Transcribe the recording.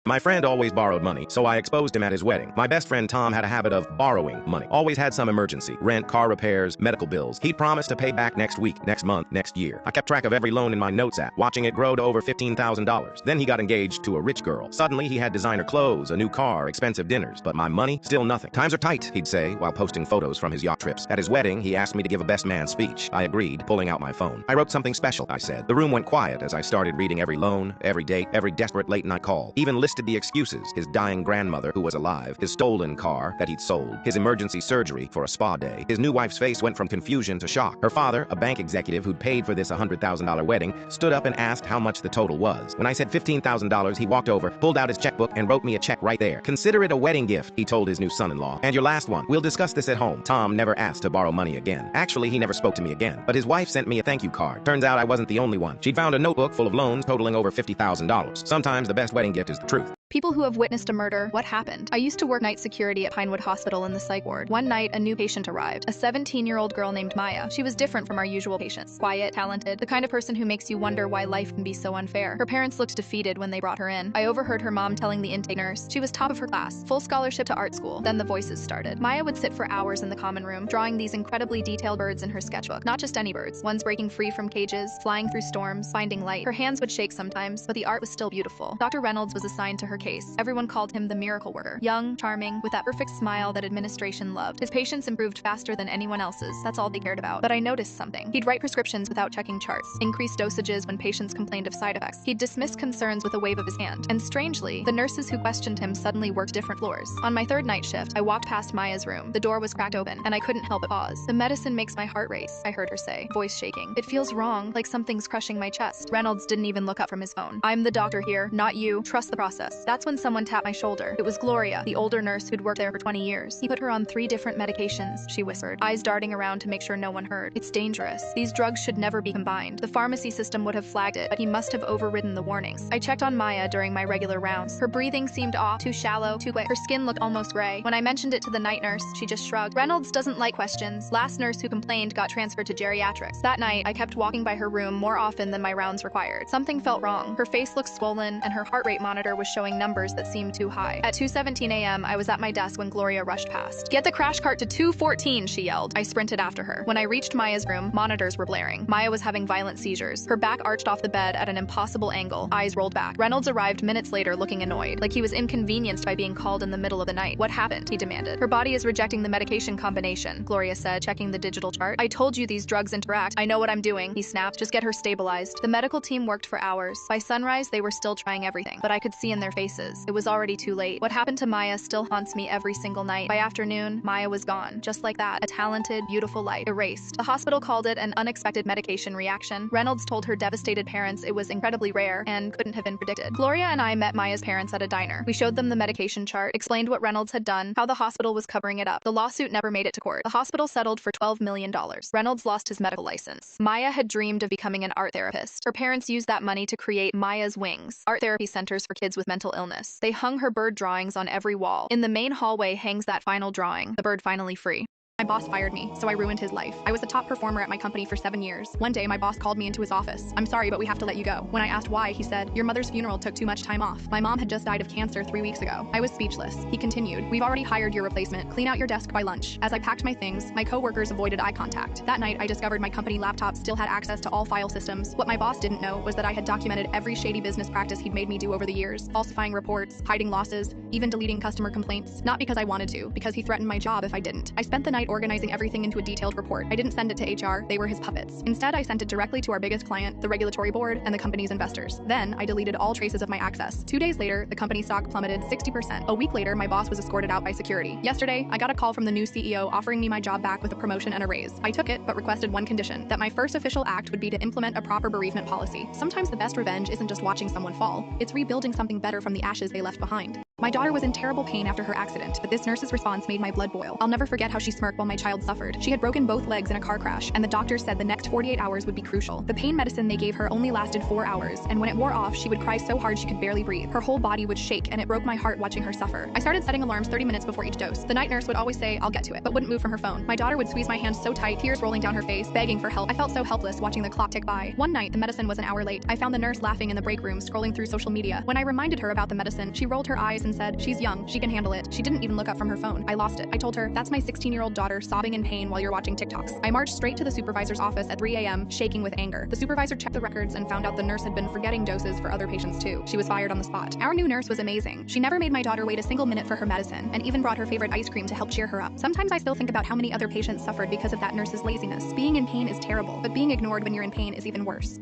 My friend always borrowed money, so I exposed him at his wedding. My best friend Tom had a habit of borrowing money. Always had some emergency. Rent, car repairs, medical bills. He'd promised to pay back next week, next month, next year. I kept track of every loan in my notes app, watching it grow to over $15,000. Then he got engaged to a rich girl. Suddenly he had designer clothes, a new car, expensive dinners. But my money? Still nothing. Times are tight, he'd say, while posting photos from his yacht trips. At his wedding, he asked me to give a best man speech. I agreed, pulling out my phone. I wrote something special, I said. The room went quiet as I started reading every loan, every date, every desperate late-night call. Even listed the excuses. His dying grandmother who was alive, his stolen car that he'd sold, his emergency surgery for a spa day. His new wife's face went from confusion to shock. Her father, a bank executive who'd paid for this $100,000 wedding, stood up and asked how much the total was. When I said $15,000, he walked over, pulled out his checkbook, and wrote me a check right there. Consider it a wedding gift, he told his new son-in-law. And your last one. We'll discuss this at home. Tom never asked to borrow money again. Actually, he never spoke to me again. But his wife sent me a thank you card. Turns out I wasn't the only one. She'd found a notebook full of loans totaling over $50,000. Sometimes the best wedding gift is the truth. People who have witnessed a murder, what happened? I used to work night security at Pinewood Hospital in the psych ward. One night, a new patient arrived, a 17-year-old girl named Maya. She was different from our usual patients. Quiet, talented, the kind of person who makes you wonder why life can be so unfair. Her parents looked defeated when they brought her in. I overheard her mom telling the intake nurse she was top of her class, full scholarship to art school. Then the voices started. Maya would sit for hours in the common room, drawing these incredibly detailed birds in her sketchbook. Not just any birds, ones breaking free from cages, flying through storms, finding light. Her hands would shake sometimes, but the art was still beautiful. Dr. Reynolds was assigned to her case. Everyone called him the miracle worker. Young, charming, with that perfect smile that administration loved. His patients improved faster than anyone else's. That's all they cared about. But I noticed something. He'd write prescriptions without checking charts, increase dosages when patients complained of side effects. He'd dismiss concerns with a wave of his hand. And strangely, the nurses who questioned him suddenly worked different floors. On my third night shift, I walked past Maya's room. The door was cracked open, and I couldn't help but pause. The medicine makes my heart race, I heard her say, voice shaking. It feels wrong, like something's crushing my chest. Reynolds didn't even look up from his phone. I'm the doctor here, not you. Trust the process. That's when someone tapped my shoulder. It was Gloria, the older nurse who'd worked there for 20 years. He put her on 3 different medications, she whispered, eyes darting around to make sure no one heard. It's dangerous. These drugs should never be combined. The pharmacy system would have flagged it, but he must have overridden the warnings. I checked on Maya during my regular rounds. Her breathing seemed off, too shallow, too quick. Her skin looked almost gray. When I mentioned it to the night nurse, she just shrugged. Reynolds doesn't like questions. Last nurse who complained got transferred to geriatrics. That night, I kept walking by her room more often than my rounds required. Something felt wrong. Her face looked swollen, and her heart rate monitor was showing numbers that seemed too high. At 2:17 a.m., I was at my desk when Gloria rushed past. Get the crash cart to 2:14, she yelled. I sprinted after her. When I reached Maya's room, monitors were blaring. Maya was having violent seizures. Her back arched off the bed at an impossible angle, eyes rolled back. Reynolds arrived minutes later looking annoyed, like he was inconvenienced by being called in the middle of the night. What happened? He demanded. Her body is rejecting the medication combination, Gloria said, checking the digital chart. I told you these drugs interact. I know what I'm doing, he snapped. Just get her stabilized. The medical team worked for hours. By sunrise, they were still trying everything, but I could see in their faces. It was already too late. What happened to Maya still haunts me every single night. By afternoon, Maya was gone. Just like that, a talented, beautiful life erased. The hospital called it an unexpected medication reaction. Reynolds told her devastated parents it was incredibly rare and couldn't have been predicted. Gloria and I met Maya's parents at a diner. We showed them the medication chart, explained what Reynolds had done, how the hospital was covering it up. The lawsuit never made it to court. The hospital settled for $12 million. Reynolds lost his medical license. Maya had dreamed of becoming an art therapist. Her parents used that money to create Maya's Wings, art therapy centers for kids with mental illness. They hung her bird drawings on every wall. In the main hallway hangs that final drawing, the bird finally free. My boss fired me, so I ruined his life. I was the top performer at my company for 7 years. One day, my boss called me into his office. I'm sorry, but we have to let you go. When I asked why, he said, your mother's funeral took too much time off. My mom had just died of cancer 3 weeks ago. I was speechless. He continued, we've already hired your replacement. Clean out your desk by lunch. As I packed my things, my coworkers avoided eye contact. That night, I discovered my company laptop still had access to all file systems. What my boss didn't know was that I had documented every shady business practice he'd made me do over the years, falsifying reports, hiding losses, even deleting customer complaints. Not because I wanted to, because he threatened my job if I didn't. I spent the night organizing everything into a detailed report. I didn't send it to HR, they were his puppets. Instead, I sent it directly to our biggest client, the regulatory board, and the company's investors. Then, I deleted all traces of my access. 2 days later, the company stock plummeted 60%. A week later, my boss was escorted out by security. Yesterday, I got a call from the new CEO offering me my job back with a promotion and a raise. I took it, but requested one condition, that my first official act would be to implement a proper bereavement policy. Sometimes the best revenge isn't just watching someone fall, it's rebuilding something better from the ashes they left behind. My daughter was in terrible pain after her accident, but this nurse's response made my blood boil. I'll never forget how she smirked while my child suffered. She had broken both legs in a car crash, and the doctor said the next 48 hours would be crucial. The pain medicine they gave her only lasted 4 hours, and when it wore off, she would cry so hard she could barely breathe. Her whole body would shake, and it broke my heart watching her suffer. I started setting alarms 30 minutes before each dose. The night nurse would always say, "I'll get to it," but wouldn't move from her phone. My daughter would squeeze my hand so tight, tears rolling down her face, begging for help. I felt so helpless watching the clock tick by. One night, the medicine was an hour late. I found the nurse laughing in the break room, scrolling through social media. When I reminded her about the medicine, she rolled her eyes and said, "She's young. She can handle it." She didn't even look up from her phone. I lost it. I told her, "That's my 16-year-old daughter sobbing in pain while you're watching TikToks." I marched straight to the supervisor's office at 3 a.m., shaking with anger. The supervisor checked the records and found out the nurse had been forgetting doses for other patients too. She was fired on the spot. Our new nurse was amazing. She never made my daughter wait a single minute for her medicine, and even brought her favorite ice cream to help cheer her up. Sometimes I still think about how many other patients suffered because of that nurse's laziness. Being in pain is terrible, but being ignored when you're in pain is even worse.